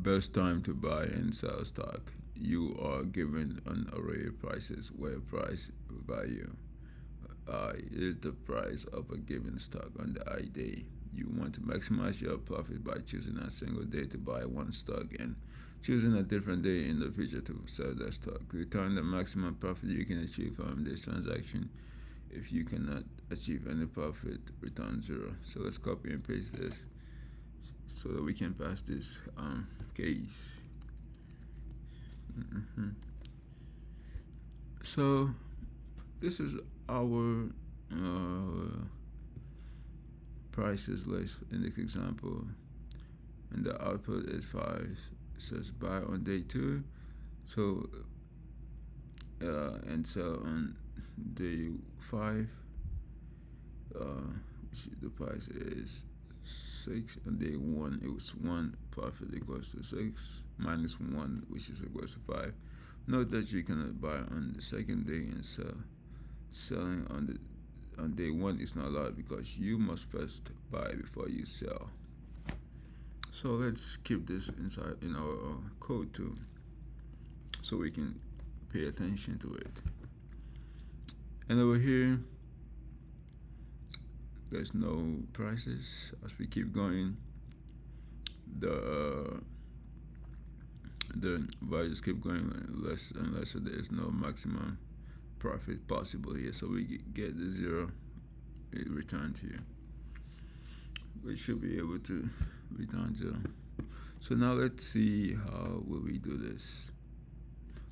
best time to buy and sell stock. You are given an array of prices where price value I is the price of a given stock on the I day. You want to maximize your profit by choosing a single day to buy one stock and choosing a different day in the future to sell that stock. Return the maximum profit you can achieve from this transaction. If you cannot achieve any profit, return zero. So let's copy and paste this so that we can pass this case. So this is our prices list in this example, and the output is 5. It says buy on day 2, so and sell on day 5. The price is 6 on day 1. It was 1. Profit equals to 6 minus 1, which is equals to 5. Note that you cannot buy on the second day and sell. Selling on day 1 is not allowed because you must first buy before you sell. So let's keep this inside in our code too, so we can pay attention to it. And over here, there's no prices. As we keep going, the values keep going less and less, so there's no maximum profit possible here. So we get the 0, it returns here. We should be able to return 0. So now let's see how will we do this.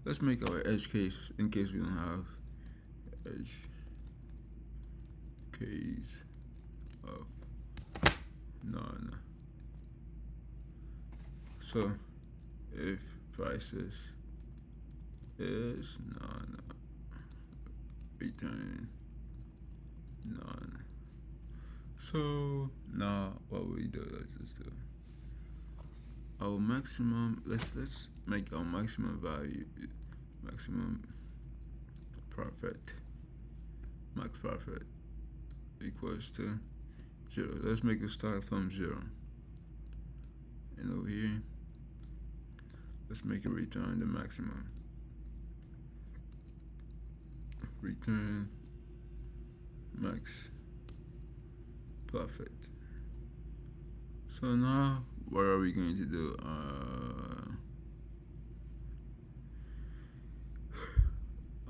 Let's make our edge case in case we don't have edge case of none. So if prices is none, return none. So now what we do, let's just do our maximum. Let's make our maximum value, maximum profit, max profit equals to 0. Let's make it start from 0. And over here, let's make it return the maximum. Return max profit. So now what are we going to do?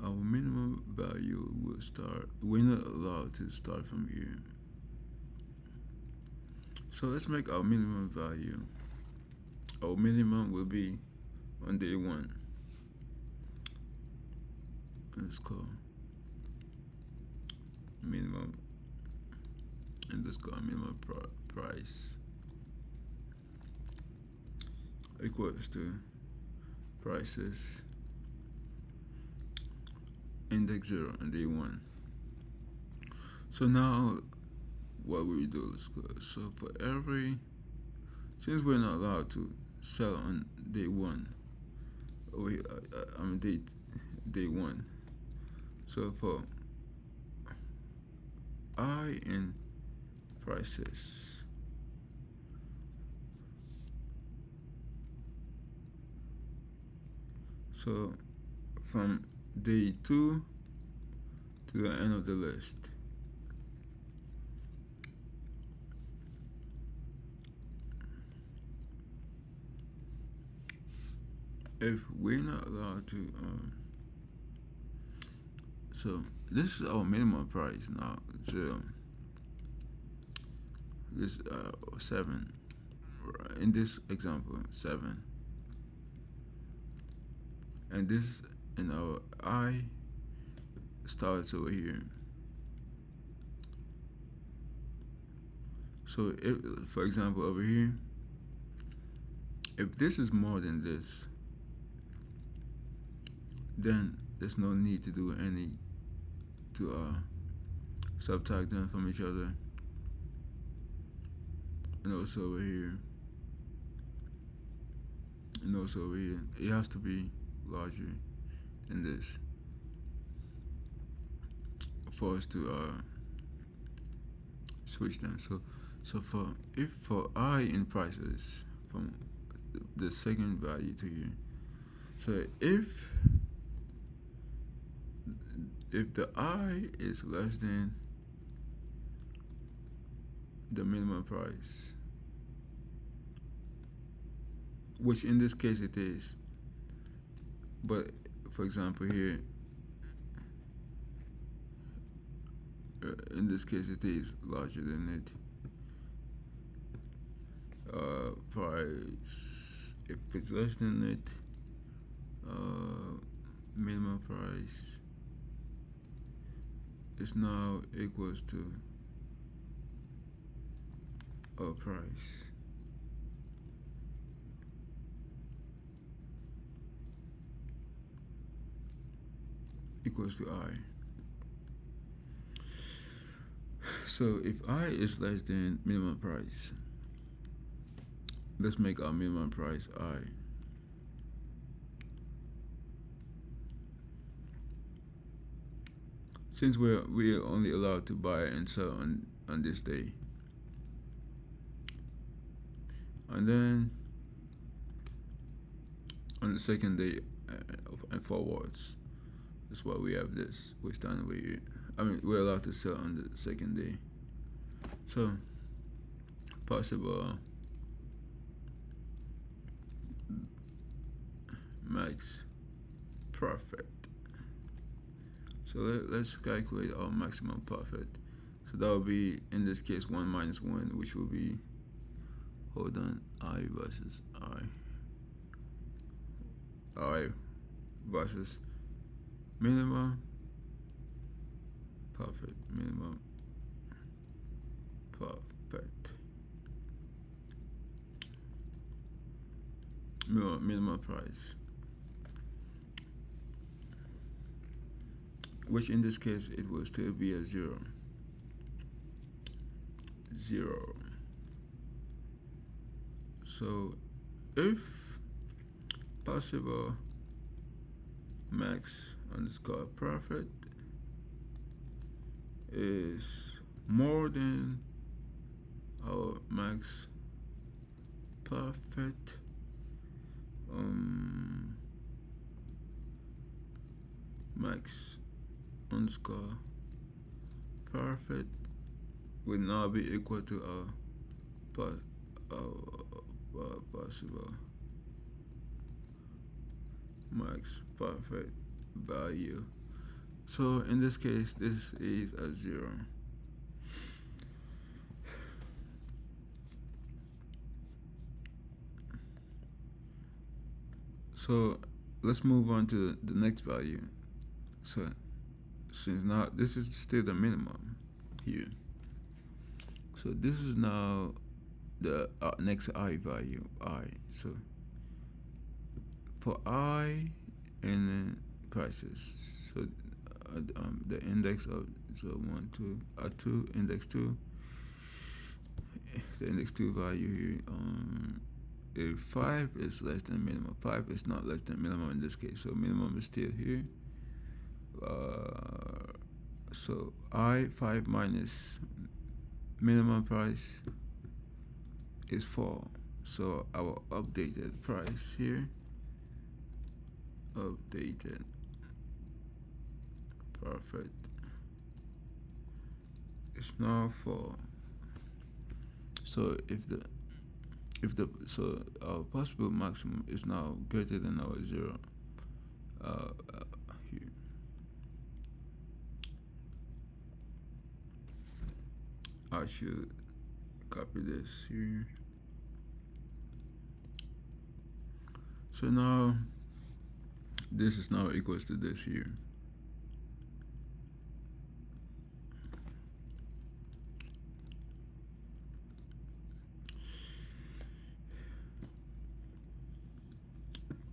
Our minimum value will start. We're not allowed to start from here. So let's make our minimum value. Our minimum will be on day 1. Let's call minimum, and let's call minimum price equals to prices index 0 on day 1. So now what will we do? Let's go. So for every, since we're not allowed to sell on day 1, day 1. So for I in prices, so from day 2 to the end of the list, if we're not allowed to so this is our minimum price now. 0. This 7. In this example, 7. And this in our I starts over here. So if, for example, over here, if this is more than this, then there's no need to do any to subtract them from each other. And also over here, and also over here, it has to be larger than this for us to switch them. So for I in prices, from the second value to here. So if the I is less than the minimum price, which in this case it is, but for example here, in this case it is larger than it. Price, if it's less than it, minimum price is now equals to a price equals to I. So if I is less than minimum price, let's make our minimum price I. Since we're only allowed to buy and sell on this day. And then on the second day and forwards, that's why we have this. We're allowed to sell on the second day. So possible max profit. So let's calculate our maximum profit. So that will be, in this case, 1 minus 1, which will be, hold on, I versus I versus minimum profit, minimum price, which in this case it will still be a 0. So if possible max underscore profit is more than our max profit, max underscore profit will now be equal to our possible max profit value. So in this case, this is a 0. So let's move on to the next value. So since now this is still the minimum here, so this is now the next I value, I. So for I and prices, so the index of 1 2 2 index 2, the index 2 value here, if 5 is less than minimum, 5 is not less than minimum in this case, so minimum is still here. So I5 minus minimum price is 4. So our updated price here, updated profit is now 4. So so our possible maximum is now greater than our 0. Here. I should copy this here. So now this is now equals to this here.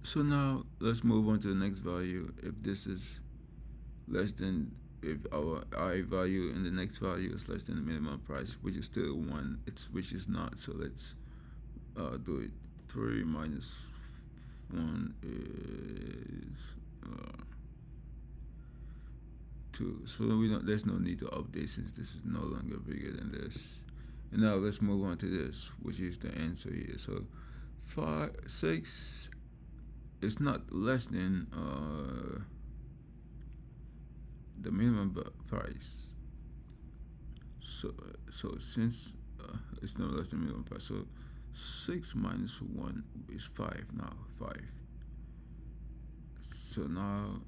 So now let's move on to the next value. If this is less than, if our I value in the next value is less than the minimum price, which is still 1, which is not. So let's do it. 3 minus 1 is 2. So there's no need to update since this is no longer bigger than this. And now let's move on to this, which is the answer here. So five, six is not less than the minimum price. So since it's not less than minimum price, so 6 - 1 is 5 now. 5. So now,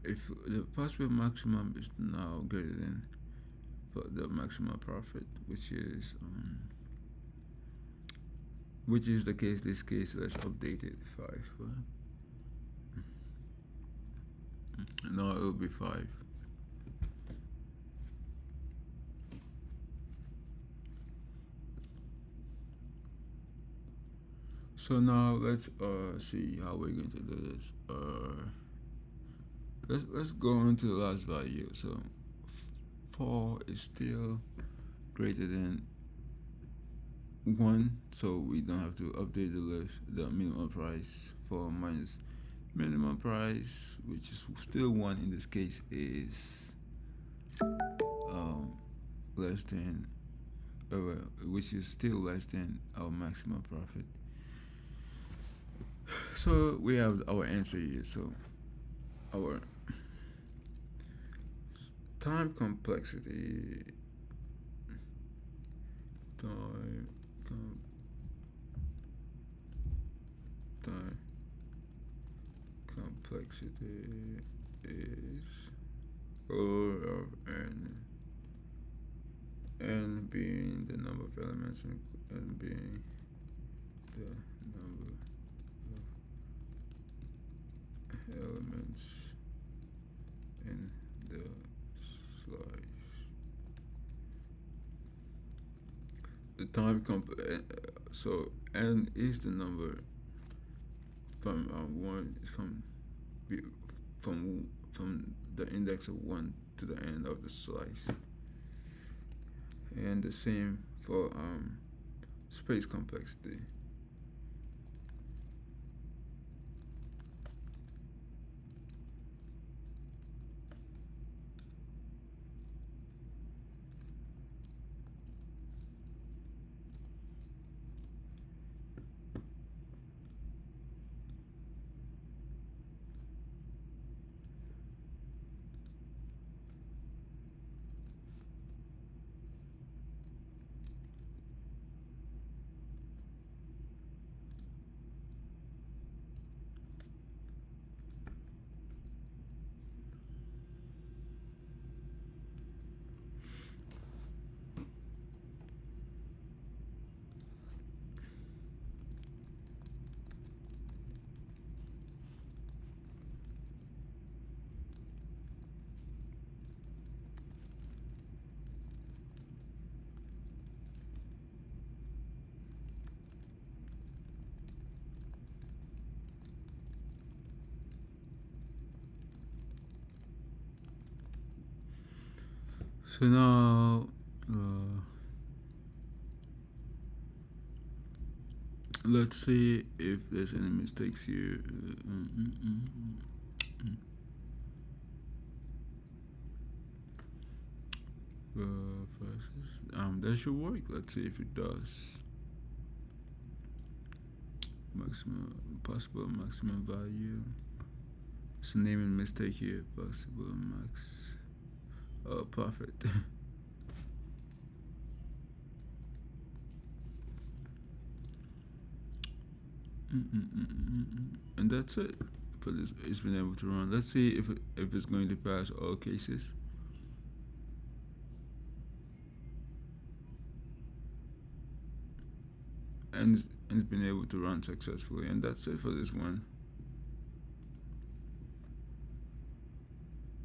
if the possible maximum is now greater than the maximum profit, which is the case. This case, let's update it 5. No, it will be 5. So now let's see how we're going to do this. Let's go on to the last value. So 4 is still greater than 1, so we don't have to update the list. The minimum price for minus minimum price, which is still 1 in this case, is less than, which is still less than our maximum profit. So we have our answer here. So our time complexity, time complexity is O of n being the number of elements and n being the number of elements in the slice. The time so n is the number from from the index of 1 to the end of the slice, and the same for space complexity. So now let's see if there's any mistakes here. That should work. Let's see if it does. Possible maximum value. It's a naming mistake here. Possible max profit. And that's it. But it's been able to run. Let's see if it's going to pass all cases. And it's been able to run successfully. And that's it for this one.